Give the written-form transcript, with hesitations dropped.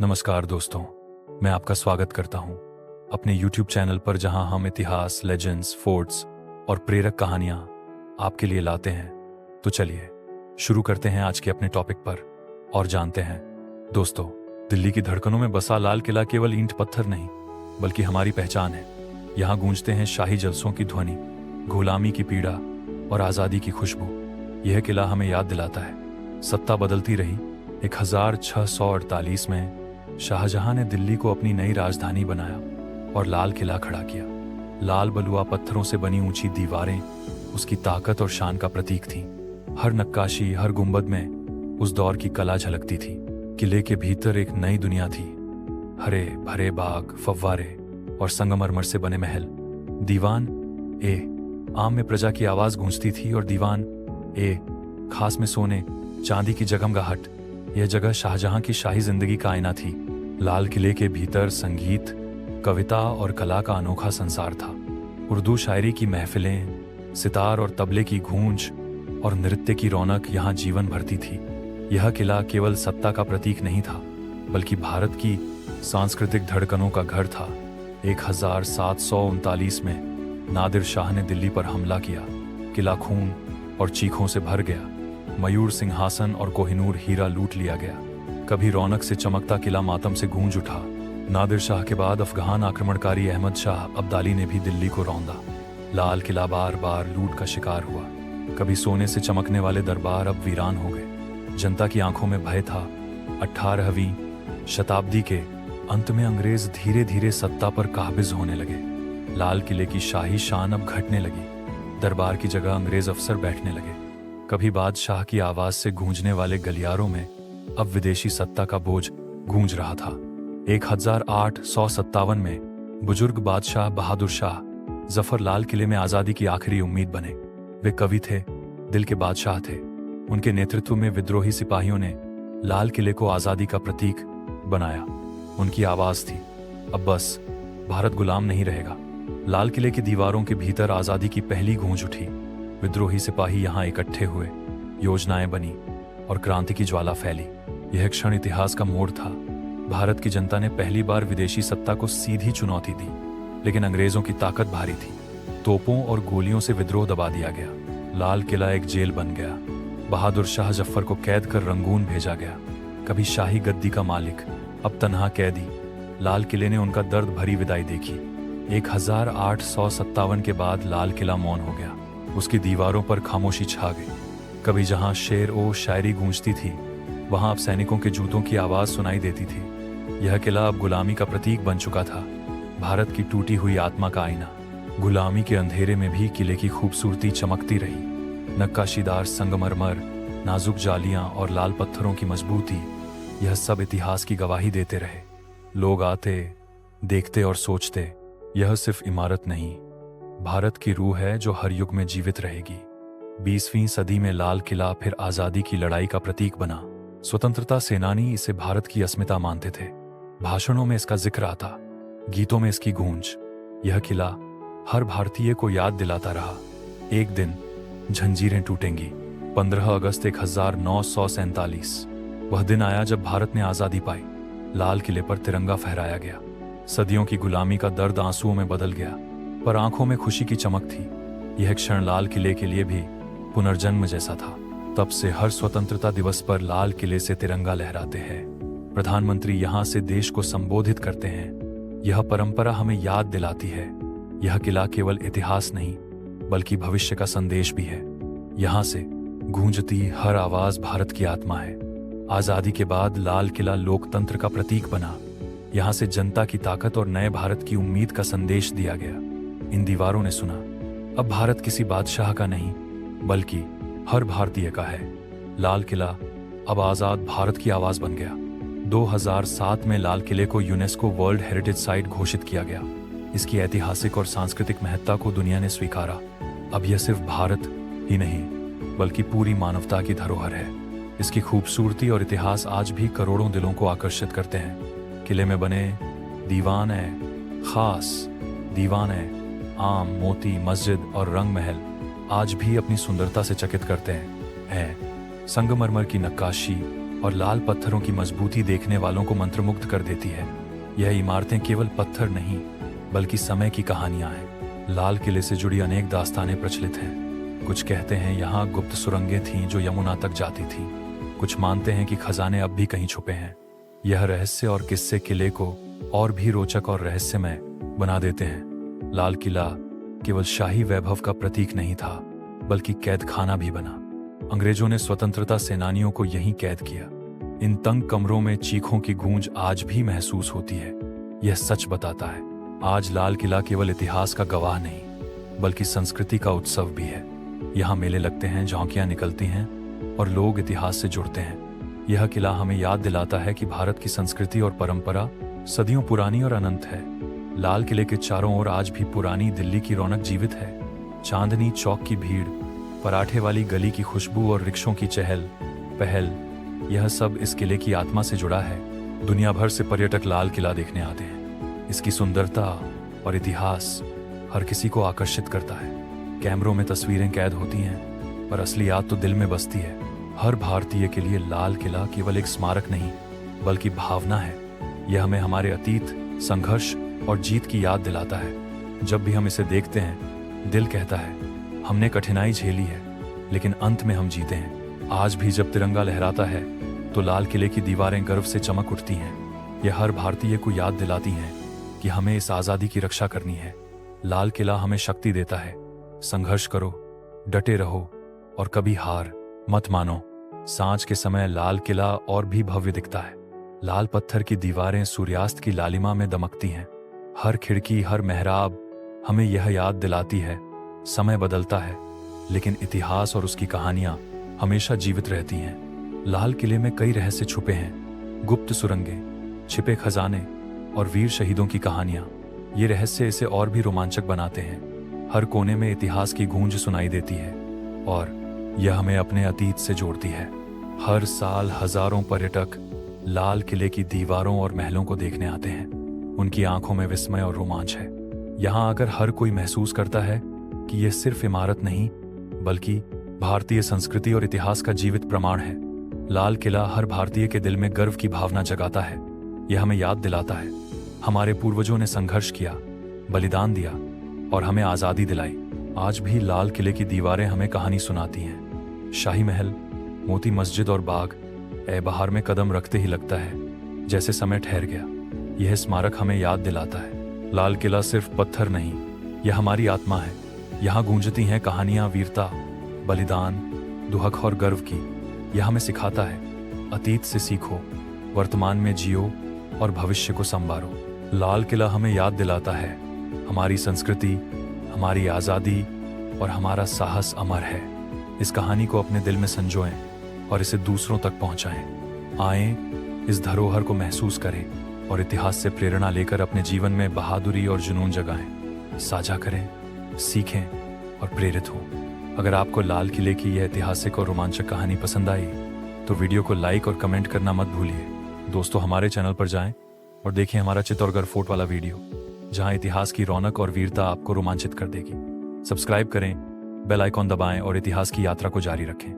नमस्कार दोस्तों, मैं आपका स्वागत करता हूं अपने YouTube चैनल पर, जहां हम इतिहास, लेजेंड्स, फोर्ट्स और प्रेरक कहानियां आपके लिए लाते हैं। तो चलिए शुरू करते हैं आज के अपने टॉपिक पर और जानते हैं। दोस्तों, दिल्ली की धड़कनों में बसा लाल किला केवल ईंट पत्थर नहीं, बल्कि हमारी पहचान है। यहाँ गूंजते हैं शाही जलसों की ध्वनि, गुलामी की पीड़ा और आज़ादी की खुशबू। यह किला हमें याद दिलाता है, सत्ता बदलती रही। 1648 में शाहजहां ने दिल्ली को अपनी नई राजधानी बनाया और लाल किला खड़ा किया। लाल बलुआ पत्थरों से बनी ऊंची दीवारें उसकी ताकत और शान का प्रतीक थीं। हर नक्काशी, हर गुंबद में उस दौर की कला झलकती थी। किले के भीतर एक नई दुनिया थी। हरे भरे बाग, फव्वारे और संगमरमर से बने महल। दीवान ए आम में प्रजा की आवाज गूंजती थी और दीवान ए खास में सोने चांदी की जगमगाहट। यह जगह शाहजहां की शाही जिंदगी का आईना थी। लाल किले के भीतर संगीत, कविता और कला का अनोखा संसार था। उर्दू शायरी की महफिलें, सितार और तबले की गूंज और नृत्य की रौनक यहाँ जीवन भरती थी। यह किला केवल सत्ता का प्रतीक नहीं था, बल्कि भारत की सांस्कृतिक धड़कनों का घर था। 1739 में नादिर शाह ने दिल्ली पर हमला किया। किला खून और चीखों से भर गया। मयूर सिंहासन और कोहिनूर हीरा लूट लिया गया। कभी रौनक से चमकता किला मातम से गूंज उठा। नादिर शाह के बाद अफगान आक्रमणकारी अहमद शाह अब्दाली ने भी दिल्ली को रौंदा। लाल किला बार बार लूट का शिकार हुआ। कभी सोने से चमकने वाले दरबार अब वीरान हो गए। जनता की आंखों में भय था। 18वीं शताब्दी के अंत में अंग्रेज धीरे धीरे सत्ता पर काबिज होने लगे। लाल किले की शाही शान अब घटने लगी। दरबार की जगह अंग्रेज अफसर बैठने लगे। कभी बादशाह की आवाज से गूंजने वाले गलियारों में अब विदेशी सत्ता का बोझ गूंज रहा था। 1857 में बुजुर्ग बादशाह बहादुर शाह जफर लाल किले में आजादी की आखिरी उम्मीद बने। वे कवि थे, दिल के बादशाह थे। उनके नेतृत्व में विद्रोही सिपाहियों ने लाल किले को आजादी का प्रतीक बनाया। उनकी आवाज थी, अब बस भारत गुलाम नहीं रहेगा। लाल किले की दीवारों के भीतर आजादी की पहली गूंज उठी। विद्रोही सिपाही यहाँ इकट्ठे हुए, योजनाएं बनी और क्रांति की ज्वाला फैली। यह क्षण इतिहास का मोड़ था। भारत की जनता ने पहली बार विदेशी सत्ता को सीधी चुनौती दी, लेकिन अंग्रेजों की ताकत भारी थी। तोपों और गोलियों से विद्रोह दबा दिया गया। लाल किला एक जेल बन गया। बहादुर शाह जफर को कैद कर रंगून भेजा गया। कभी शाही गद्दी का मालिक, अब तन्हा कैदी। लाल किले ने उनका दर्द भरी विदाई देखी। 1857 के बाद लाल किला मौन हो गया। उसकी दीवारों पर खामोशी छा गई। कभी जहां शेर ओ शायरी गूंजती थी, वहां अब सैनिकों के जूतों की आवाज सुनाई देती थी। यह किला अब गुलामी का प्रतीक बन चुका था, भारत की टूटी हुई आत्मा का आईना। गुलामी के अंधेरे में भी किले की खूबसूरती चमकती रही। नक्काशीदार संगमरमर, नाजुक जालियां और लाल पत्थरों की मजबूती, यह सब इतिहास की गवाही देते रहे। लोग आते, देखते और सोचते, यह सिर्फ इमारत नहीं, भारत की रूह है जो हर युग में जीवित रहेगी। 20वीं सदी में लाल किला फिर आजादी की लड़ाई का प्रतीक बना। स्वतंत्रता सेनानी इसे भारत की अस्मिता मानते थे। भाषणों में इसका जिक्र आता, गीतों में इसकी गूंज। यह किला हर भारतीय को याद दिलाता रहा, एक दिन जंजीरें टूटेंगी। 15 अगस्त 1947 वह दिन आया जब भारत ने आजादी पाई। लाल किले पर तिरंगा फहराया गया। सदियों की गुलामी का दर्द आंसुओं में बदल गया, पर आंखों में खुशी की चमक थी। यह क्षण लाल किले के लिए भी पुनर्जन्म जैसा था। तब से हर स्वतंत्रता दिवस पर लाल किले से तिरंगा लहराते हैं। प्रधानमंत्री यहाँ से देश को संबोधित करते हैं। यह परंपरा हमें याद दिलाती है, यह किला केवल इतिहास नहीं, बल्कि भविष्य का संदेश भी है। यहाँ से गूंजती हर आवाज भारत की आत्मा है। आजादी के बाद लाल किला लोकतंत्र का प्रतीक बना। यहाँ से जनता की ताकत और नए भारत की उम्मीद का संदेश दिया गया। इन दीवारों ने सुना, अब भारत किसी बादशाह का नहीं, बल्कि हर भारतीय का है। लाल किला अब आजाद भारत की आवाज बन गया। 2007 में लाल किले को यूनेस्को वर्ल्ड हेरिटेज साइट घोषित किया गया। इसकी ऐतिहासिक और सांस्कृतिक महत्ता को दुनिया ने स्वीकारा। अब यह सिर्फ भारत ही नहीं, बल्कि पूरी मानवता की धरोहर है। इसकी खूबसूरती और इतिहास आज भी करोड़ों दिलों को आकर्षित करते हैं। किले में बने दीवान है खास, दीवान है आम, मोती, मस्जिद और रंग महल आज भी अपनी सुंदरता से चकित करते हैं। संगमरमर की नक्काशी और लाल पत्थरों की मजबूती देखने वालों को मंत्रमुग्ध कर देती है। यह इमारतें केवल पत्थर नहीं बल्कि समय की कहानियां हैं। लाल किले से जुड़ी अनेक दास्तानें प्रचलित हैं। कुछ कहते हैं यहाँ गुप्त सुरंगें थीं जो यमुना तक जाती थीं। कुछ मानते हैं कि खजाने अब भी कहीं छुपे हैं। यह रहस्य और किस्से किले को और भी रोचक और रहस्यमय बना देते हैं। लाल किला केवल शाही वैभव का प्रतीक नहीं था बल्कि कैद खाना भी बना। अंग्रेजों ने स्वतंत्रता सेनानियों को यहीं कैद किया। इन तंग कमरों में चीखों की गूंज आज भी महसूस होती है। यह सच बताता है आज लाल किला केवल इतिहास का गवाह नहीं बल्कि संस्कृति का उत्सव भी है। यहाँ मेले लगते हैं, झांकियां निकलती हैं और लोग इतिहास से जुड़ते हैं। यह किला हमें याद दिलाता है कि भारत की संस्कृति और परंपरा सदियों पुरानी और अनंत है। लाल किले के चारों ओर आज भी पुरानी दिल्ली की रौनक जीवित है। चांदनी चौक की भीड़, पराठे वाली गली की खुशबू और रिक्शों की चहल पहल, यह सब इस किले की आत्मा से जुड़ा है। दुनिया भर से पर्यटक लाल किला देखने आते हैं। इसकी सुंदरता और इतिहास हर किसी को आकर्षित करता है। कैमरों में तस्वीरें कैद होती हैं पर असली याद तो दिल में बसती है। हर भारतीय के लिए लाल किला केवल एक स्मारक नहीं बल्कि भावना है। यह हमें हमारे अतीत, संघर्ष और जीत की याद दिलाता है। जब भी हम इसे देखते हैं दिल कहता है हमने कठिनाई झेली है लेकिन अंत में हम जीते हैं। आज भी जब तिरंगा लहराता है तो लाल किले की दीवारें गर्व से चमक उठती हैं। यह हर भारतीय को याद दिलाती हैं कि हमें इस आज़ादी की रक्षा करनी है। लाल किला हमें शक्ति देता है। संघर्ष करो, डटे रहो और कभी हार मत मानो। सांझ के समय लाल किला और भी भव्य दिखता है। लाल पत्थर की दीवारें सूर्यास्त की लालिमा में दमकती हैं। हर खिड़की, हर मेहराब हमें यह याद दिलाती है समय बदलता है लेकिन इतिहास और उसकी कहानियां हमेशा जीवित रहती हैं। लाल किले में कई रहस्य छुपे हैं। गुप्त सुरंगें, छिपे खजाने और वीर शहीदों की कहानियां। ये रहस्य इसे और भी रोमांचक बनाते हैं। हर कोने में इतिहास की गूंज सुनाई देती है और यह हमें अपने अतीत से जोड़ती है। हर साल हजारों पर्यटक लाल किले की दीवारों और महलों को देखने आते हैं। उनकी आंखों में विस्मय और रोमांच है। यहाँ आकर हर कोई महसूस करता है कि यह सिर्फ इमारत नहीं बल्कि भारतीय संस्कृति और इतिहास का जीवित प्रमाण है। लाल किला हर भारतीय के दिल में गर्व की भावना जगाता है। यह हमें याद दिलाता है हमारे पूर्वजों ने संघर्ष किया, बलिदान दिया और हमें आज़ादी दिलाई। आज भी लाल किले की दीवारें हमें कहानी सुनाती हैं। शाही महल, मोती मस्जिद और बाग, बहार में कदम रखते ही लगता है जैसे समय ठहर गया। यह स्मारक हमें याद दिलाता है लाल किला सिर्फ पत्थर नहीं, यह हमारी आत्मा है। यहाँ गूंजती हैं कहानियां वीरता, बलिदान, दुहक और गर्व की। यह हमें सिखाता है अतीत से सीखो, वर्तमान में जियो और भविष्य को संवारो। लाल किला हमें याद दिलाता है हमारी संस्कृति, हमारी आज़ादी और हमारा साहस अमर है। इस कहानी को अपने दिल में संजोएं और इसे दूसरों तक पहुंचाएं। आएं, इस धरोहर को महसूस करें और इतिहास से प्रेरणा लेकर अपने जीवन में बहादुरी और जुनून जगाएं। साझा करें, सीखें और प्रेरित हों। अगर आपको लाल किले की यह ऐतिहासिक और रोमांचक कहानी पसंद आई तो वीडियो को लाइक और कमेंट करना मत भूलिए। दोस्तों, हमारे चैनल पर जाएं और देखें हमारा चित्तौड़गढ़ फोर्ट वाला वीडियो, जहां इतिहास की रौनक और वीरता आपको रोमांचित कर देगी। सब्सक्राइब करें, बेल आइकॉन दबाएं और इतिहास की यात्रा को जारी रखें।